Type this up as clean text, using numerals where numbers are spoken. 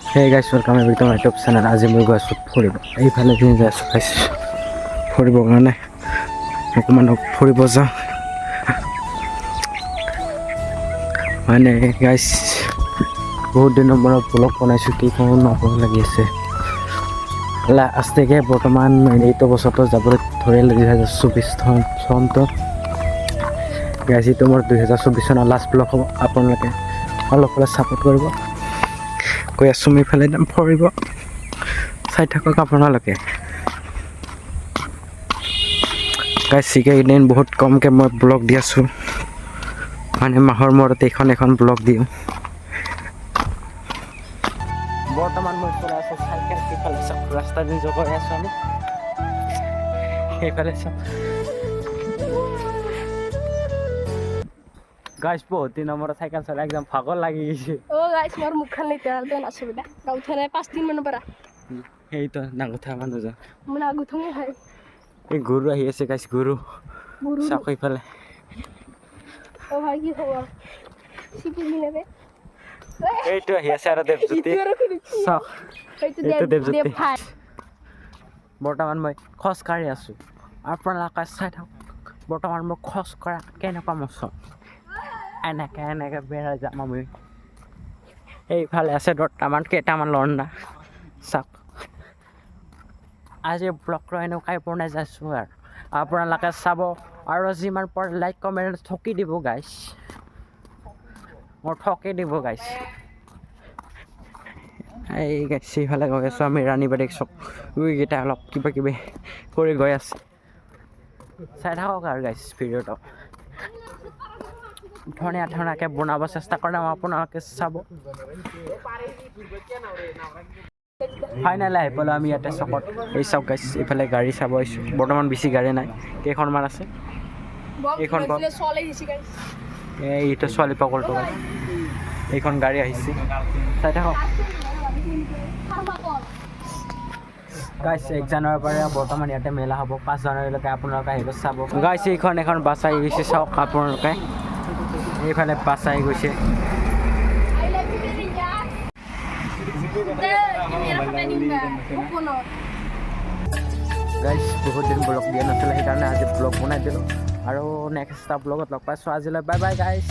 Hey guys, welcome back to my YouTube channel. আজি মই গৈ আছোঁ ফুৰিব। এইফালে দি যাই আছোঁ গাইছ। ফুৰিবৰ কাৰণে অকণমান ফুৰিব যাওঁ। মানে গাইছ বহুত দিনৰ মূৰত ব্লগ বনাইছোঁ কি কৰোঁ নকৰোঁ লাগি আছে। লাষ্টকে বৰ্তমান এইটো বছৰটো যাবলৈ ধৰিলে 2024 চনটো। গাইছ এইটো মোৰ 2024 চনৰ লাষ্ট ব্লগ হ'ব। আপোনালোকে অলপ ছাপোৰ্ট কৰিব। গৈ আছোঁ মই ইফালে যাম ফুৰিব চাই থাকক আপোনালোকে গাইছ এইকেইদিন বহুত কমকৈ মই ব্লগ দি আছোঁ মানে মাহৰ মূৰত এখন ব্লগ দিওঁ বৰ্তমান মই চলাই আছোঁ চাইকেল সিফালে চাওক ৰাস্তা দি গৈ আছোঁ আমি সেইফালে চাওক গাইছ বহুত দিনৰ মূৰত চাইকেল চলাই একদম ভাগৰ লাগি গৈছে গাইছ মোৰ মুখখন লেতেৰা নাছিলা গাউঠাৰে 5 দিন মানৰ পৰা এইটো নাগুঠা মানুহজন মই নাগুঠঙে হয় এই গৰু আহি আছে গাইছ গৰু চাওক এইফালে ও ভাই কি খবৰ সিপি মিলাবে এইটো আহি আছে আৰু দেৱজ্যোতি চাওক এইটো দেৱজ্যোতি বৰ্তমান মই খোজ কাঢ়ি আছোঁ আপোনালোকে চাই থাকক বৰ্তমান মই খোজ কাঢ়া কেনেকুৱা মৌচম এনেকৈ বেৰাই যাম আমি এইফালে আছে কেইটামান লণ্ডা চাওক আজি ব্লগটো এনেকুৱাই বনাই যাইছোঁ আৰু আপোনালোকে চাব আৰু যিমান পাৰে লাইক কমেণ্ট ঠকি দিব গাইছ মোৰ ঠকি দিব গাইছ এই গাইছ এইফালে গৈ আছোঁ আমি ৰাণীবাৰীক চক উইকেইটা অলপ কিবা কিবি কৰি গৈ আছে চাই থাকক আৰু গাইছ ভিডিঅ'টো ধুনীয়াকৈ বনাব চেষ্টা কৰিম আপোনালোকে চাব ফাইনেলি আহি পালোঁ আমি ইয়াতে চকত এই চাওক গাইছ এইফালে গাড়ী চাব আহিছোঁ বৰ্তমান বেছি গাড়ী নাই কেইখনমান আছে এইখন এইটো ছোৱালী পাগলটো এইখন গাড়ী আহিছে চাই থাকক গাইছ 1 জানুৱাৰীৰ পৰা বৰ্তমান ইয়াতে মেলা হ'ব 5 জানুৱাৰীলৈকে আপোনালোকে আহিব চাব গাইছ এখন বাছ আহি গৈছে চাওক আপোনালোকে এইফালে বাছ আহি গৈছে গাইছ বহুত দিন ব্লগ দিয়া নাছিলে সেইকাৰণে আজি ব্লগ বনাই দিলোঁ আৰু নেক্সট এটা ব্লগত লগ পাইছোঁ আজিলৈ বাই বাই গাইছ